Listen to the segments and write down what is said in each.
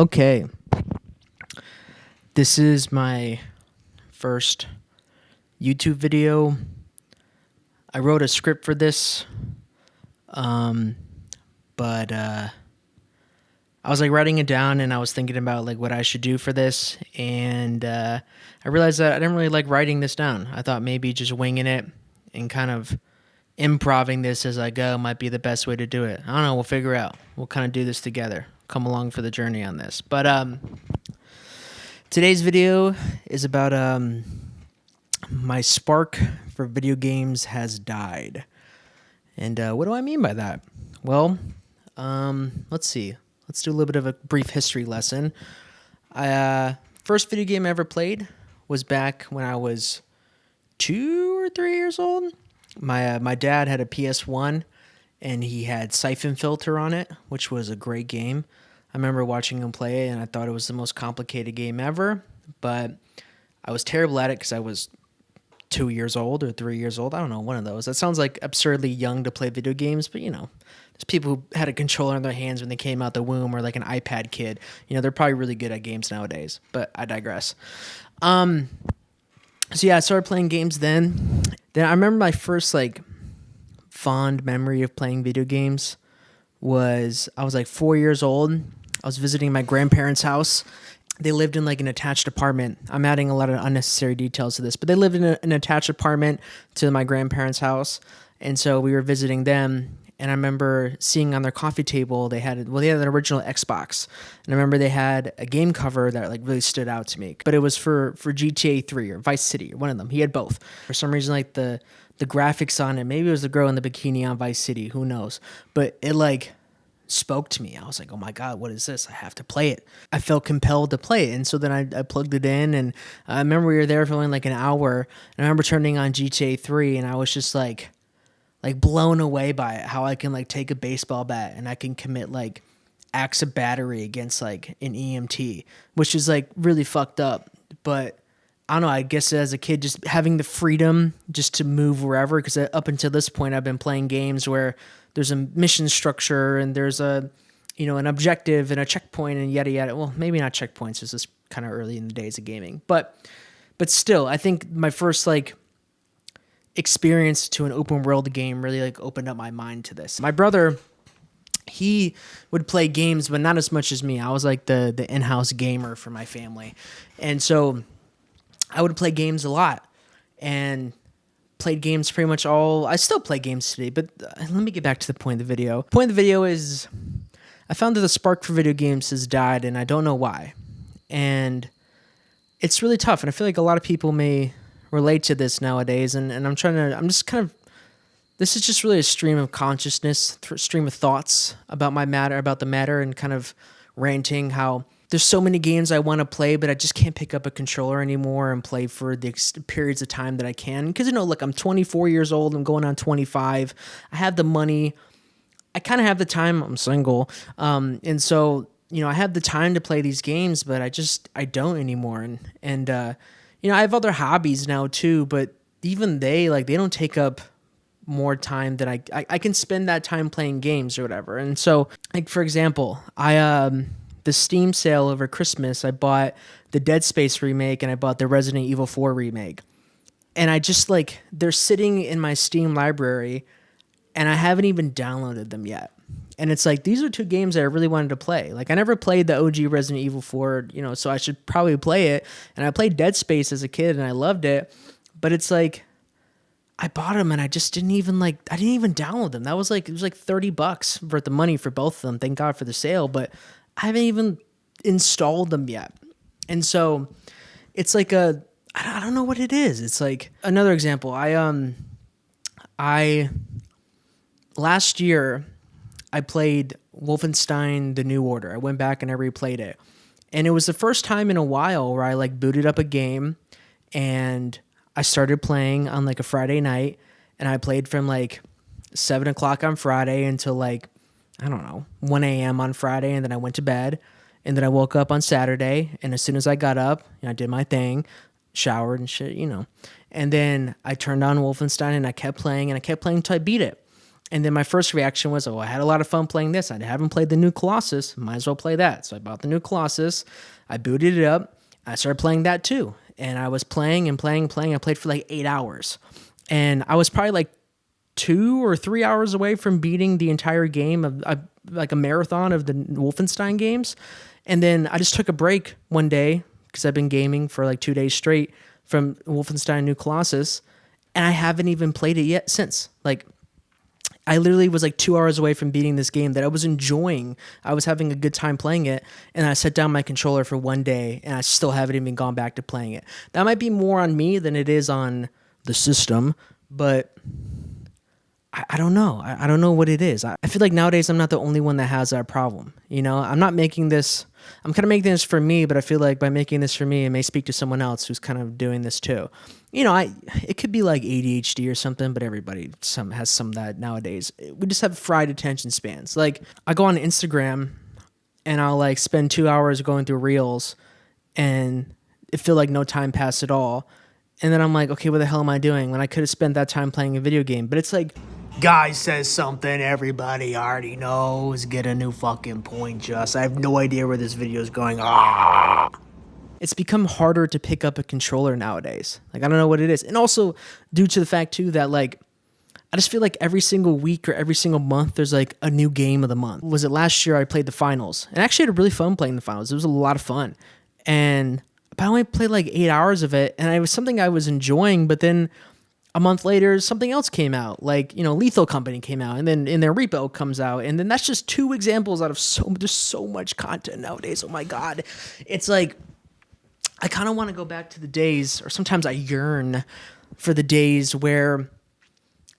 Okay, this is my first YouTube video. I wrote a script for this, um, but I was like writing it down and I was thinking about like what I should do for this, and I realized that I didn't really like writing this down. I thought maybe just winging it and kind of improving this as I go might be the best way to do it. I don't know. We'll figure out. We'll kind of do this together. Come along for the journey on this, but today's video is about my spark for video games has died. And what do I mean by that? Well, let's see. Let's do a little bit of a brief history lesson. First video game I ever played was back when I was 2 or 3 years old. My dad had a PS1 and he had Siphon Filter on it, which was a great game. I remember watching him play it and I thought it was the most complicated game ever, but I was terrible at it because I was 2 years old or 3 years old. I don't know, one of those. That sounds like absurdly young to play video games, but there's people who had a controller in their hands when they came out the womb, or like an iPad kid. They're probably really good at games nowadays, but I digress. So yeah, I started playing games then. Then I remember my first like fond memory of playing video games was I was like 4 years old. I was visiting my grandparents' house. They lived in like an attached apartment. I'm adding a lot of unnecessary details to this, but they lived in an attached apartment to my grandparents' house. And so we were visiting them. And I remember seeing on their coffee table, they had an original Xbox. And I remember they had a game cover that like really stood out to me. But it was for GTA 3 or Vice City or one of them. He had both. For some reason, like the graphics on it, maybe it was the girl in the bikini on Vice City, who knows. But it like spoke to me. I was like, oh my God, what is this? I have to play it. I felt compelled to play it. And so then I plugged it in, and I remember we were there for only like an hour. And I remember turning on GTA 3 and I was just like blown away by it, how I can like take a baseball bat and I can commit like acts of battery against like an EMT, which is like really fucked up. But I don't know, I guess as a kid, just having the freedom just to move wherever, because up until this point, I've been playing games where there's a mission structure and there's an objective and a checkpoint and yada yada. Well, maybe not checkpoints. This is kind of early in the days of gaming, but still, I think my first like experience to an open world game really like opened up my mind to this. My brother, he would play games, but not as much as me. I was like the in-house gamer for my family, and so I would play games a lot and played games pretty much all. I still play games today, but let me get back to the point of the video. The point of the video is I found that the spark for video games has died, and I don't know why. And it's really tough, and I feel like a lot of people may relate to this nowadays, and this is just really a stream of consciousness, stream of thoughts about the matter, and kind of ranting how there's so many games I want to play, but I just can't pick up a controller anymore and play for the periods of time that I can. Because, look, I'm 24 years old. I'm going on 25. I have the money. I kind of have the time. I'm single. And so, I have the time to play these games, but I don't anymore. And I have other hobbies now too, but even they don't take up more time than I can spend that time playing games or whatever. And so, like, for example, the Steam sale over Christmas, I bought the Dead Space remake and I bought the Resident Evil 4 remake. And I just they're sitting in my Steam library and I haven't even downloaded them yet. And it's like, these are two games that I really wanted to play. Like, I never played the OG Resident Evil 4, so I should probably play it. And I played Dead Space as a kid and I loved it. But it's like, I bought them and I just didn't even I didn't even download them. It was like $30 worth of money for both of them. Thank God for the sale. But I haven't even installed them yet. And so it's like I don't know what it is. It's like another example. Last year I played Wolfenstein: The New Order. I went back and I replayed it. And it was the first time in a while where I booted up a game and I started playing on a Friday night, and I played from 7 o'clock on Friday until I don't know, 1 a.m. on Friday, and then I went to bed, and then I woke up on Saturday, and as soon as I got up, I did my thing, showered and shit, and then I turned on Wolfenstein, and I kept playing until I beat it. And then my first reaction was, oh, I had a lot of fun playing this. I haven't played the new Colossus. Might as well play that. So I bought the new Colossus. I booted it up. I started playing that too. And I was playing and playing and playing. I played for like 8 hours. And I was probably like 2 or 3 hours away from beating the entire game of like a marathon of the Wolfenstein games. And then I just took a break one day because I've been gaming for like 2 days straight from Wolfenstein New Colossus. And I haven't even played it yet since. Like, I literally was like 2 hours away from beating this game that I was enjoying. I was having a good time playing it, and I set down my controller for one day, and I still haven't even gone back to playing it. That might be more on me than it is on the system, but I don't know. I don't know what it is. I feel like nowadays I'm not the only one that has that problem. You know, I'm not making this, I'm kind of making this for me, but I feel like by making this for me, it may speak to someone else who's kind of doing this too. You know, it could be like ADHD or something, but everybody has some of that nowadays. We just have fried attention spans. Like, I go on Instagram and I'll like spend 2 hours going through reels and it feel like no time passed at all. And then I'm like, okay, what the hell am I doing when I could have spent that time playing a video game? But it's like, guy says something everybody already knows. Get a new fucking point, just. I have no idea where this video is going. It's become harder to pick up a controller nowadays. Like, I don't know what it is. And also due to the fact too that like, I just feel like every single week or every single month, there's like a new game of the month. Was it last year I played the finals? And I actually had really fun playing the finals. It was a lot of fun. But I only played like 8 hours of it, and it was something I was enjoying, but then a month later, something else came out. Like, you know, Lethal Company came out, and then in their repo comes out, and then that's just 2 examples out of there's so much content nowadays. Oh my God. It's like, I kind of want to go back to the days, or sometimes I yearn for the days where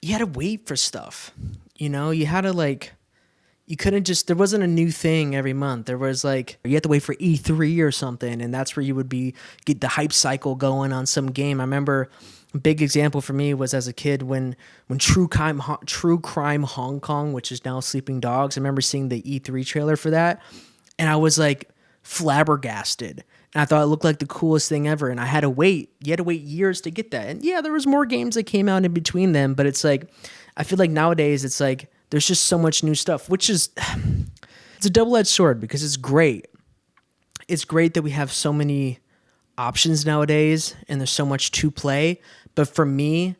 you had to wait for stuff. You know, you had to like, you couldn't just, there wasn't a new thing every month. There was like, you had to wait for E3 or something, and that's where you would get the hype cycle going on some game. I remember a big example for me was as a kid when True Crime Hong Kong, which is now Sleeping Dogs, I remember seeing the E3 trailer for that, and I was like flabbergasted. And I thought it looked like the coolest thing ever, and I had to wait. You had to wait years to get that. And yeah, there was more games that came out in between them, but it's like, I feel like nowadays it's like, there's just so much new stuff, which is, it's a double-edged sword because it's great. It's great that we have so many options nowadays and there's so much to play. But for me,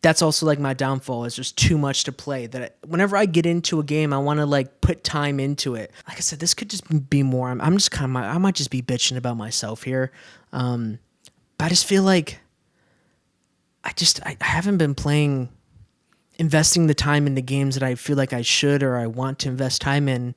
that's also like my downfall is there's too much to play. Whenever I get into a game, I want to like put time into it. Like I said, this could just be more. I'm just kind of, I might just be bitching about myself here. But I just feel like I haven't been investing the time into games that I feel like I should or I want to invest time in,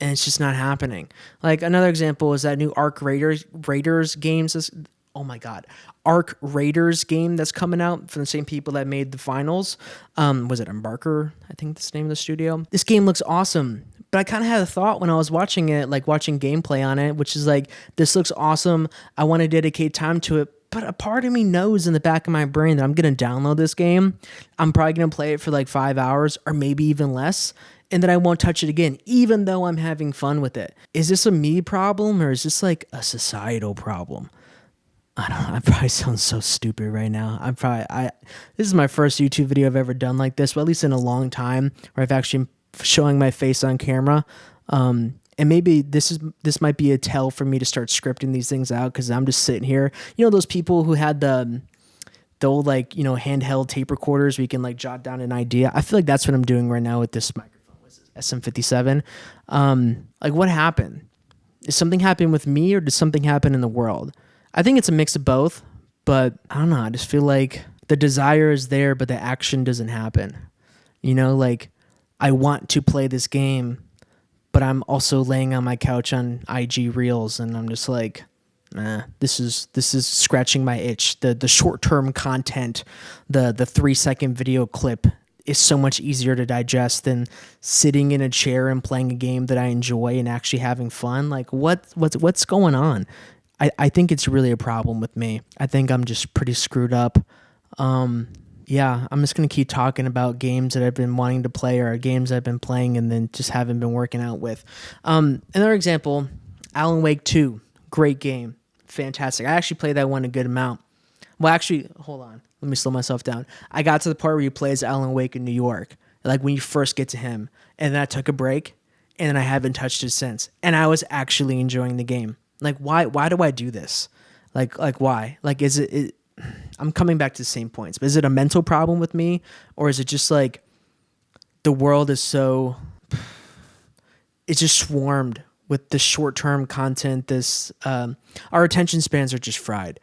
and it's just not happening. Like, another example is that new Arc Raiders games. Oh my God. Arc Raiders game that's coming out from the same people that made the finals. Was it Embarker? I think that's the name of the studio. This game looks awesome, but I kind of had a thought when I was watching it, like watching gameplay on it, which is like, this looks awesome. I want to dedicate time to it. But a part of me knows in the back of my brain that I'm going to download this game. I'm probably going to play it for like 5 hours or maybe even less. And then I won't touch it again, even though I'm having fun with it. Is this a me problem or is this like a societal problem? I don't know. I probably sound so stupid right now. This is my first YouTube video I've ever done like this, or at least in a long time, where I've actually showing my face on camera. And maybe this might be a tell for me to start scripting these things out because I'm just sitting here. You know those people who had the old like, you know, handheld tape recorders where you can like jot down an idea? I feel like that's what I'm doing right now with this microphone. What's this, SM57? Like, what happened? Did something happen with me or did something happen in the world? I think it's a mix of both, but I don't know. I just feel like the desire is there, but the action doesn't happen. You know, like, I want to play this game, but I'm also laying on my couch on IG Reels, and I'm just like, this is scratching my itch. The short-term content, the 3-second video clip is so much easier to digest than sitting in a chair and playing a game that I enjoy and actually having fun. Like, what's going on? I think it's really a problem with me. I think I'm just pretty screwed up. Yeah, I'm just going to keep talking about games that I've been wanting to play or games I've been playing and then just haven't been working out with. Another example, Alan Wake 2, great game, fantastic. I actually played that one a good amount. Well, actually, hold on. Let me slow myself down. I got to the part where you play as Alan Wake in New York, like when you first get to him, and then I took a break, and then I haven't touched it since, and I was actually enjoying the game. Like, why do I do this? Like why? Like, is it I'm coming back to the same points, but is it a mental problem with me, or is it just like the world is so, it's just swarmed with this short-term content. Our attention spans are just fried,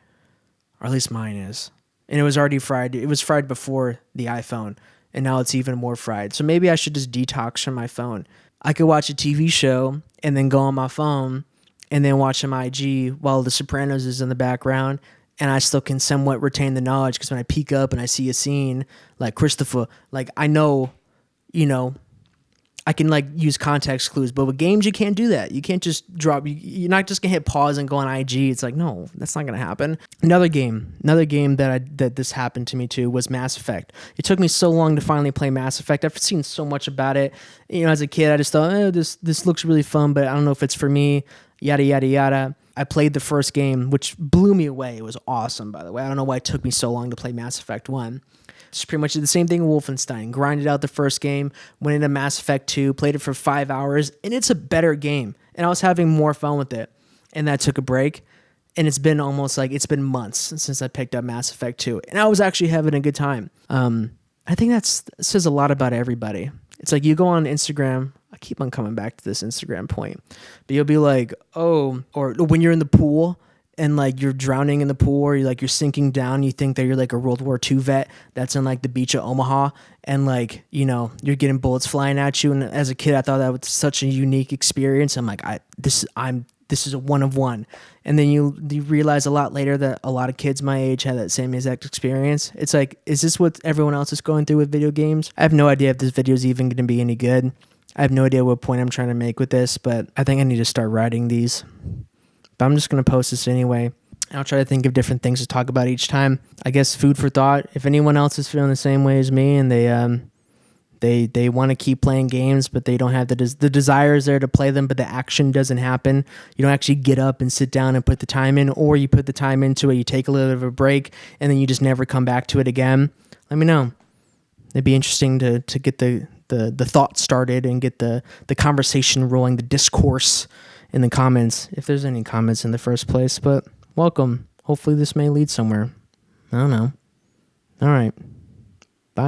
or at least mine is. And it was already fried. It was fried before the iPhone, and now it's even more fried. So maybe I should just detox from my phone. I could watch a TV show and then go on my phone and then watch some IG while The Sopranos is in the background, and I still can somewhat retain the knowledge, because when I peek up and I see a scene like Christopher, like I know, I can like use context clues. But with games, you can't do that. You can't just drop. You're not just gonna hit pause and go on IG. It's like, no, that's not gonna happen. Another game that this happened to me too was Mass Effect. It took me so long to finally play Mass Effect. I've seen so much about it. As a kid, I just thought, this looks really fun, but I don't know if it's for me. Yada yada yada. I played the first game, which blew me away. It was awesome, by the way. I don't know why it took me so long to play Mass Effect 1. It's pretty much the same thing with Wolfenstein. Grinded out the first game, went into Mass Effect 2, played it for 5 hours, and it's a better game. And I was having more fun with it. And that took a break. And it's been months since I picked up Mass Effect 2. And I was actually having a good time. I think that says a lot about everybody. It's like you go on Instagram. I keep on coming back to this Instagram point. But you'll be like, oh, or when you're in the pool, and like you're drowning in the pool, or you're sinking down, you think that you're like a World War II vet that's in like the beach of Omaha, and like, you're getting bullets flying at you. And as a kid, I thought that was such a unique experience. I'm like, this is a one of one. And then you realize a lot later that a lot of kids my age had that same exact experience. It's like, is this what everyone else is going through with video games? I have no idea if this video is even going to be any good. I have no idea what point I'm trying to make with this, but I think I need to start writing these. But I'm just going to post this anyway. And I'll try to think of different things to talk about each time. I guess food for thought. If anyone else is feeling the same way as me, and they want to keep playing games, but they don't have the desire is there to play them, but the action doesn't happen. You don't actually get up and sit down and put the time in, or you put the time into it, you take a little bit of a break, and then you just never come back to it again. Let me know. It'd be interesting to get the thought started and get the conversation rolling, the discourse in the comments, if there's any comments in the first place. But welcome. Hopefully this may lead somewhere. I don't know. All right. Bye.